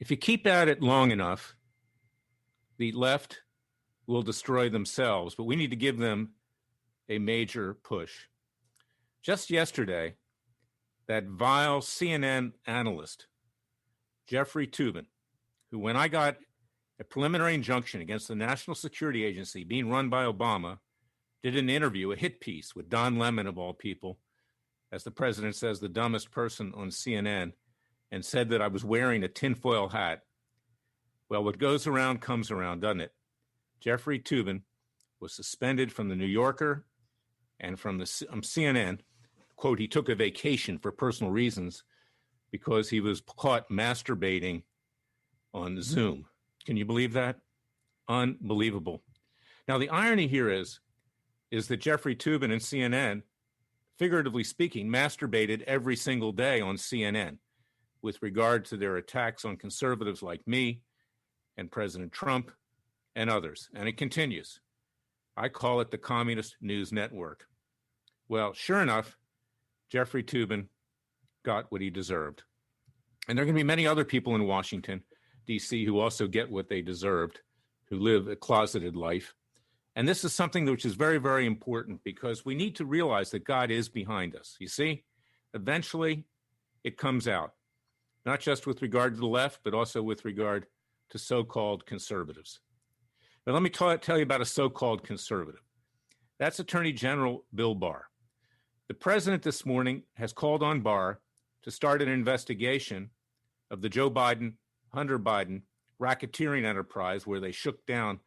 If you keep at it long enough, the left will destroy themselves, but we need to give them a major push. Just yesterday, that vile CNN analyst, Jeffrey Toobin, who, when I got a preliminary injunction against the National Security Agency being run by Obama, did an interview, a hit piece with Don Lemon, of all people, as the president says, the dumbest person on CNN, and said that I was wearing a tinfoil hat. Well, what goes around comes around, doesn't it? Jeffrey Toobin was suspended from the New Yorker and from the CNN. Quote, he took a vacation for personal reasons because he was caught masturbating on Zoom. Can you believe that? Unbelievable. Now, the irony here is that Jeffrey Toobin and CNN, figuratively speaking, masturbated every single day on CNN with regard to their attacks on conservatives like me and President Trump and others. And it continues. I call it the Communist News Network. Well, sure enough, Jeffrey Toobin got what he deserved. And there are going to be many other people in Washington, D.C., who also get what they deserved, who live a closeted life. And this is something which is very, very important because we need to realize that God is behind us. You see, eventually it comes out, not just with regard to the left, but also with regard to so-called conservatives. But let me tell you about a so-called conservative. That's Attorney General Bill Barr. The president this morning has called on Barr to start an investigation of the Joe Biden, Hunter Biden racketeering enterprise where they shook down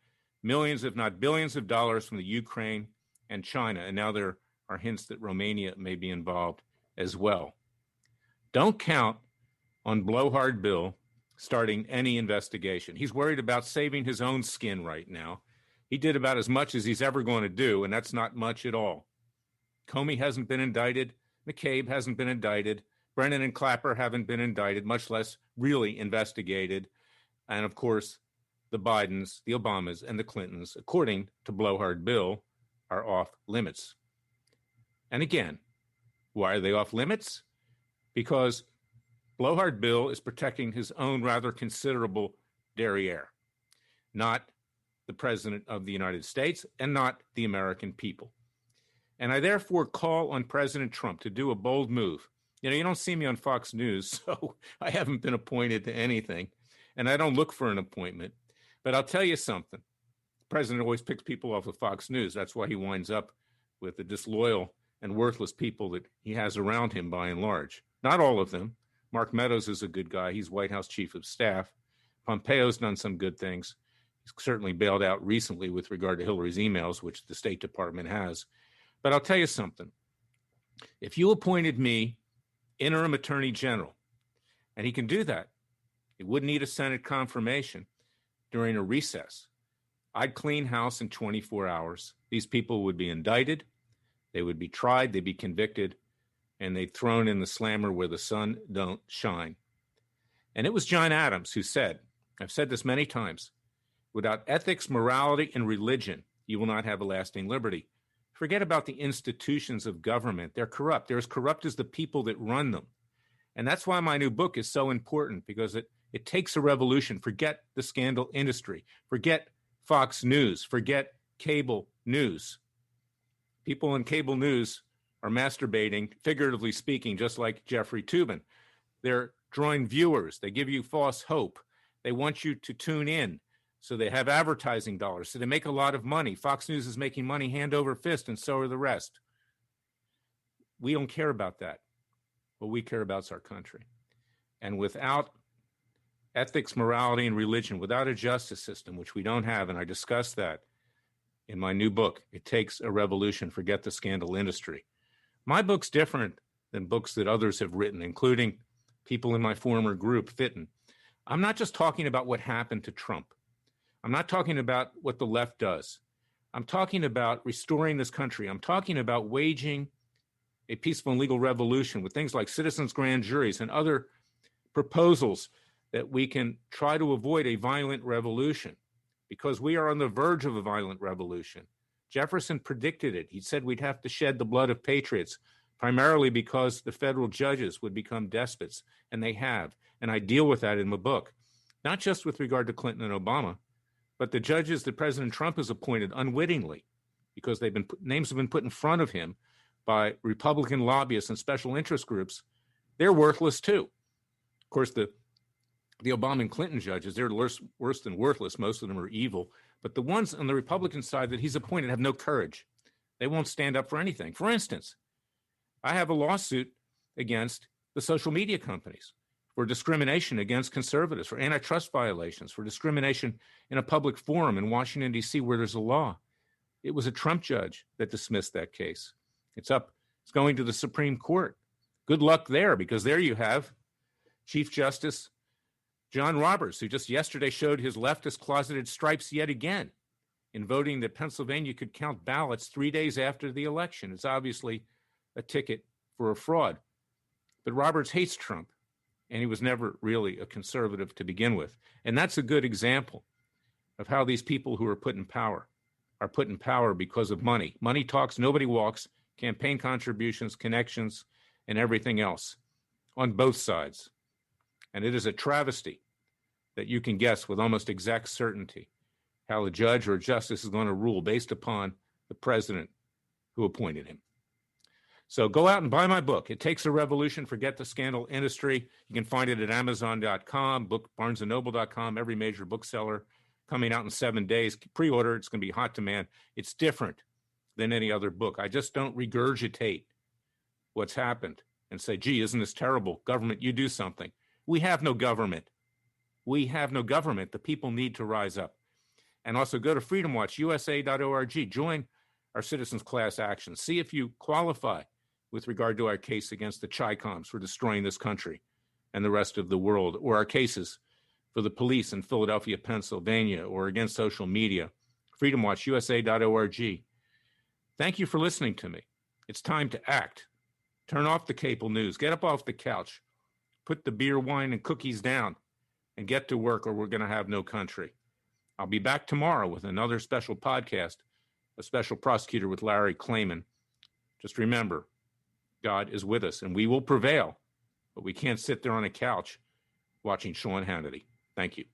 millions, if not billions of dollars from the Ukraine and China. And now there are hints that Romania may be involved as well. Don't count on Blowhard Bill starting any investigation. He's worried about saving his own skin right now. He did about as much as he's ever going to do, and that's not much at all. Comey hasn't been indicted. McCabe hasn't been indicted. Brennan and Clapper haven't been indicted, much less really investigated. And of course, the Bidens, the Obamas, and the Clintons, according to Blowhard Bill, are off limits. And again, why are they off limits? Because Blowhard Bill is protecting his own rather considerable derriere, not the President of the United States and not the American people. And I therefore call on President Trump to do a bold move. You know, you don't see me on Fox News, so I haven't been appointed to anything, and I don't look for an appointment. But I'll tell you something. The president always picks people off of Fox News. That's why he winds up with the disloyal and worthless people that he has around him by and large. Not all of them. Mark Meadows is a good guy. He's White House Chief of Staff. Pompeo's done some good things. He's certainly bailed out recently with regard to Hillary's emails, which the State Department has. But I'll tell you something. If you appointed me interim attorney general, and he can do that, he wouldn't need a Senate confirmation during a recess. I'd clean house in 24 hours. These people would be indicted, they would be tried, they'd be convicted, and they'd thrown in the slammer where the sun don't shine. And it was John Adams who said, I've said this many times, without ethics, morality, and religion, you will not have a lasting liberty. Forget about the institutions of government. They're corrupt. They're as corrupt as the people that run them. And that's why my new book is so important, because it takes a revolution. Forget the scandal industry. Forget Fox News. Forget cable news. People in cable news are masturbating, figuratively speaking, just like Jeffrey Toobin. They're drawing viewers. They give you false hope. They want you to tune in. So they have advertising dollars. So they make a lot of money. Fox News is making money hand over fist, and so are the rest. We don't care about that. What we care about is our country. And without ethics, morality, and religion, without a justice system, which we don't have, and I discuss that in my new book, It Takes a Revolution, Forget the Scandal Industry. My book's different than books that others have written, including people in my former group, Fitton. I'm not just talking about what happened to Trump. I'm not talking about what the left does. I'm talking about restoring this country. I'm talking about waging a peaceful and legal revolution with things like citizens' grand juries and other proposals that we can try to avoid a violent revolution, because we are on the verge of a violent revolution. Jefferson predicted it. He said we'd have to shed the blood of patriots, primarily because the federal judges would become despots, and they have. And I deal with that in the book. not just with regard to Clinton and Obama, but the judges that President Trump has appointed unwittingly, because names have been put in front of him by Republican lobbyists and special interest groups. They're worthless too. Of course, the Obama and Clinton judges, they're worse than worthless. Most of them are evil. But the ones on the Republican side that he's appointed have no courage. They won't stand up for anything. For instance, I have a lawsuit against the social media companies for discrimination against conservatives, for antitrust violations, for discrimination in a public forum in Washington, D.C., where there's a law. It was a Trump judge that dismissed that case. It's going to the Supreme Court. Good luck there, because there you have Chief Justice John Roberts, who just yesterday showed his leftist closeted stripes yet again in voting that Pennsylvania could count ballots 3 days after the election. It's obviously a ticket for a fraud. But Roberts hates Trump, and he was never really a conservative to begin with. And that's a good example of how these people who are put in power because of money. Money talks, nobody walks, campaign contributions, connections, and everything else on both sides. And it is a travesty that you can guess with almost exact certainty how a judge or a justice is going to rule based upon the president who appointed him. So go out and buy my book. It Takes a Revolution, Forget the Scandal Industry. You can find it at Amazon.com, BarnesandNoble.com, every major bookseller. Coming out in 7 days. Pre-order. It's going to be hot demand. It's different than any other book. I just don't regurgitate what's happened and say, gee, isn't this terrible? Government, you do something. We have no government. We have no government. The people need to rise up. And also go to freedomwatchusa.org. Join our citizens class action. See if you qualify with regard to our case against the Chi-Coms for destroying this country and the rest of the world, or our cases for the police in Philadelphia, Pennsylvania, or against social media. freedomwatchusa.org. Thank you for listening to me. It's time to act. Turn off the cable news. Get up off the couch. Put the beer, wine, and cookies down and get to work, or we're going to have no country. I'll be back tomorrow with another special podcast, a special prosecutor with Larry Klayman. Just remember, God is with us, and we will prevail, but we can't sit there on a couch watching Sean Hannity. Thank you.